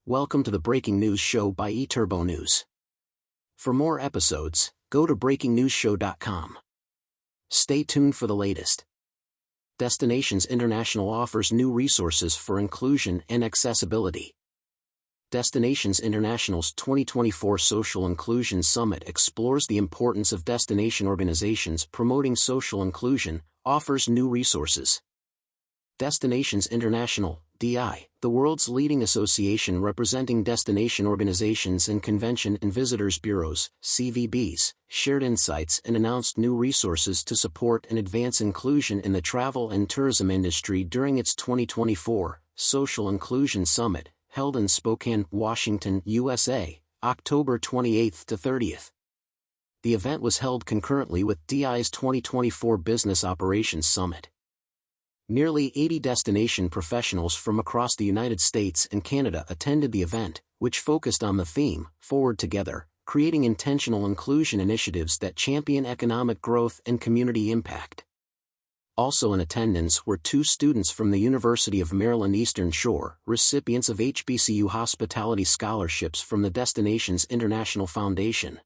Welcome to the Breaking News Show by eTurbo News. For more episodes, go to breakingnewsshow.com. Stay tuned for the latest. Destinations International offers new resources for inclusion and accessibility. Destinations International's 2024 Social Inclusion Summit explores the importance of destination organizations promoting social inclusion, offers new resources. Destinations International, DI, the world's leading association representing destination organizations and convention and visitors bureaus, CVBs, shared insights and announced new resources to support and advance inclusion in the travel and tourism industry during its 2024 Social Inclusion Summit, held in Spokane, Washington, USA, October 28 to 30th. The event was held concurrently with DI's 2024 Business Operations Summit. Nearly 80 destination professionals from across the United States and Canada attended the event, which focused on the theme, Forward Together, creating intentional inclusion initiatives that champion economic growth and community impact. Also in attendance were 2 students from the University of Maryland Eastern Shore, recipients of HBCU hospitality scholarships from the Destinations International Foundation.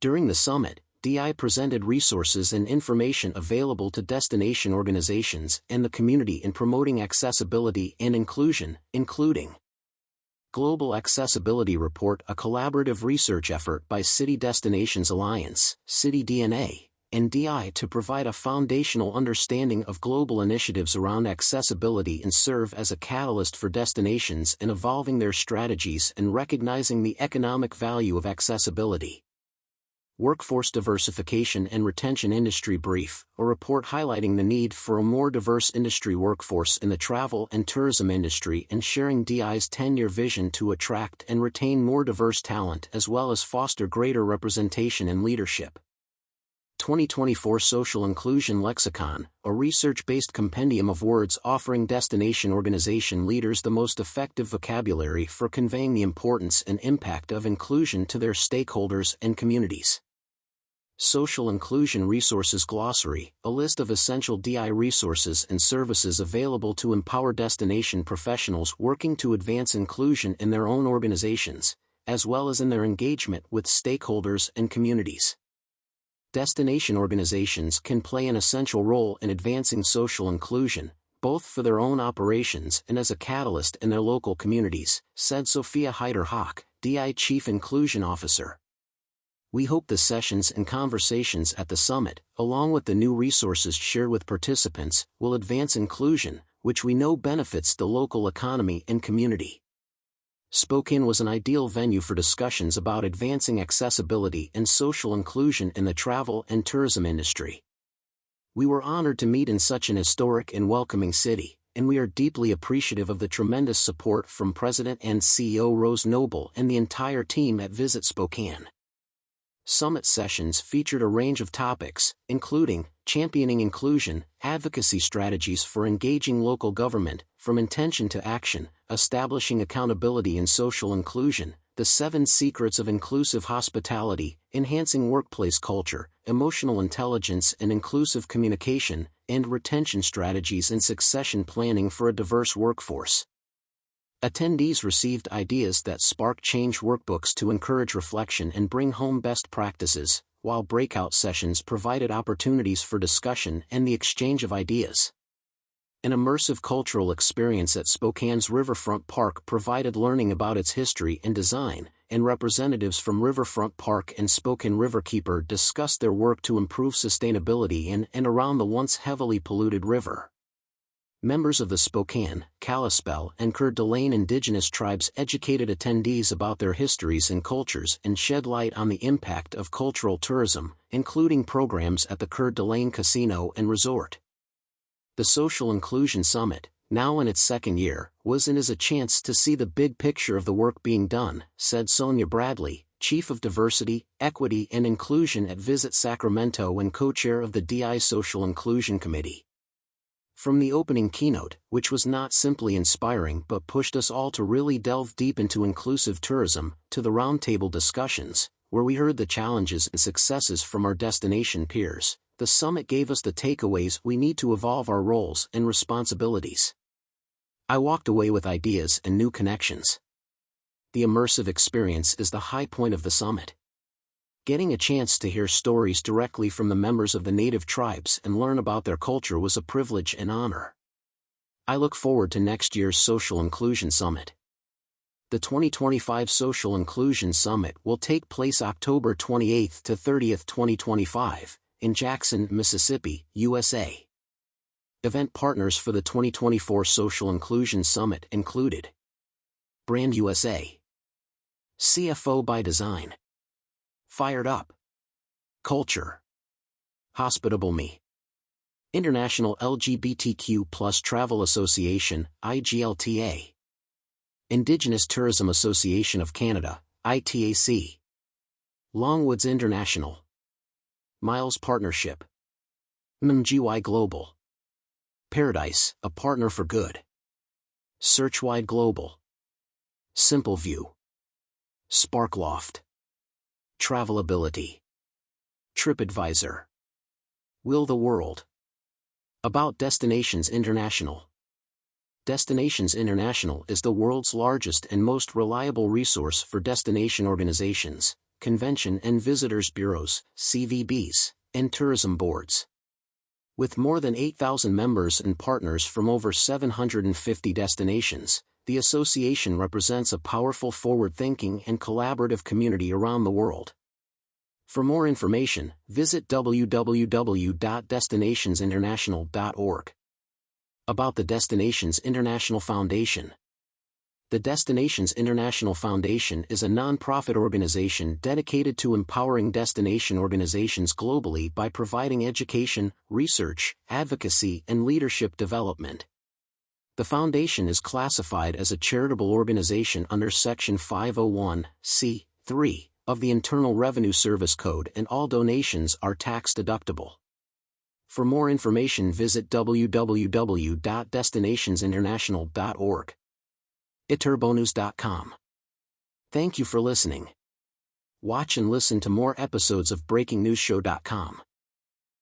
During the summit, DI presented resources and information available to destination organizations and the community in promoting accessibility and inclusion, including Global Accessibility Report, a collaborative research effort by City Destinations Alliance, City DNA, and DI to provide a foundational understanding of global initiatives around accessibility and serve as a catalyst for destinations in evolving their strategies and recognizing the economic value of accessibility. Workforce Diversification and Retention Industry Brief, a report highlighting the need for a more diverse industry workforce in the travel and tourism industry and sharing DI's 10-year vision to attract and retain more diverse talent as well as foster greater representation and leadership. 2024 Social Inclusion Lexicon, a research-based compendium of words offering destination organization leaders the most effective vocabulary for conveying the importance and impact of inclusion to their stakeholders and communities. Social Inclusion Resources Glossary, a list of essential DI resources and services available to empower destination professionals working to advance inclusion in their own organizations, as well as in their engagement with stakeholders and communities. Destination organizations can play an essential role in advancing social inclusion, both for their own operations and as a catalyst in their local communities, said Sophia Heider-Hawk, DI Chief Inclusion Officer. We hope the sessions and conversations at the summit, along with the new resources shared with participants, will advance inclusion, which we know benefits the local economy and community. Spokane was an ideal venue for discussions about advancing accessibility and social inclusion in the travel and tourism industry. We were honored to meet in such an historic and welcoming city, and we are deeply appreciative of the tremendous support from President and CEO Rose Noble and the entire team at Visit Spokane. Summit sessions featured a range of topics, including championing inclusion, advocacy strategies for engaging local government, from intention to action, establishing accountability in social inclusion, the 7 secrets of inclusive hospitality, enhancing workplace culture, emotional intelligence and inclusive communication, and retention strategies and succession planning for a diverse workforce. Attendees received ideas that spark change, workbooks to encourage reflection and bring home best practices, while breakout sessions provided opportunities for discussion and the exchange of ideas. An immersive cultural experience at Spokane's Riverfront Park provided learning about its history and design, and representatives from Riverfront Park and Spokane Riverkeeper discussed their work to improve sustainability in and around the once heavily polluted river. Members of the Spokane, Kalispel, and Coeur d'Alene indigenous tribes educated attendees about their histories and cultures and shed light on the impact of cultural tourism, including programs at the Coeur d'Alene Casino and Resort. The Social Inclusion Summit, now in its 2nd year, was and is a chance to see the big picture of the work being done, said Sonia Bradley, Chief of Diversity, Equity and Inclusion at Visit Sacramento and co-chair of the DI Social Inclusion Committee. From the opening keynote, which was not simply inspiring but pushed us all to really delve deep into inclusive tourism, to the roundtable discussions, where we heard the challenges and successes from our destination peers, the summit gave us the takeaways we need to evolve our roles and responsibilities. I walked away with ideas and new connections. The immersive experience is the high point of the summit. Getting a chance to hear stories directly from the members of the native tribes and learn about their culture was a privilege and honor. I look forward to next year's Social Inclusion Summit. The 2025 Social Inclusion Summit will take place October 28 to 30, 2025, in Jackson, Mississippi, USA. Event partners for the 2024 Social Inclusion Summit included Brand USA, CFO by Design, Fired Up, Culture, Hospitable Me, International LGBTQ+ Travel Association, IGLTA, Indigenous Tourism Association of Canada, ITAC, Longwoods International, Miles Partnership, MGY Global, Paradise, a partner for good, Searchwide Global, SimpleView, Sparkloft, Travelability, TripAdvisor, Will the World. About Destinations International. Destinations International is the world's largest and most reliable resource for destination organizations, convention and visitors bureaus, CVBs, and tourism boards. With more than 8,000 members and partners from over 750 destinations, the association represents a powerful forward-thinking and collaborative community around the world. For more information, visit www.destinationsinternational.org. About the Destinations International Foundation. The Destinations International Foundation is a non-profit organization dedicated to empowering destination organizations globally by providing education, research, advocacy, and leadership development. The foundation is classified as a charitable organization under Section 501(c)(3) of the Internal Revenue Service Code, and all donations are tax-deductible. For more information, visit www.destinationsinternational.org. iturbonews.com. Thank you for listening. Watch and listen to more episodes of BreakingNewsShow.com.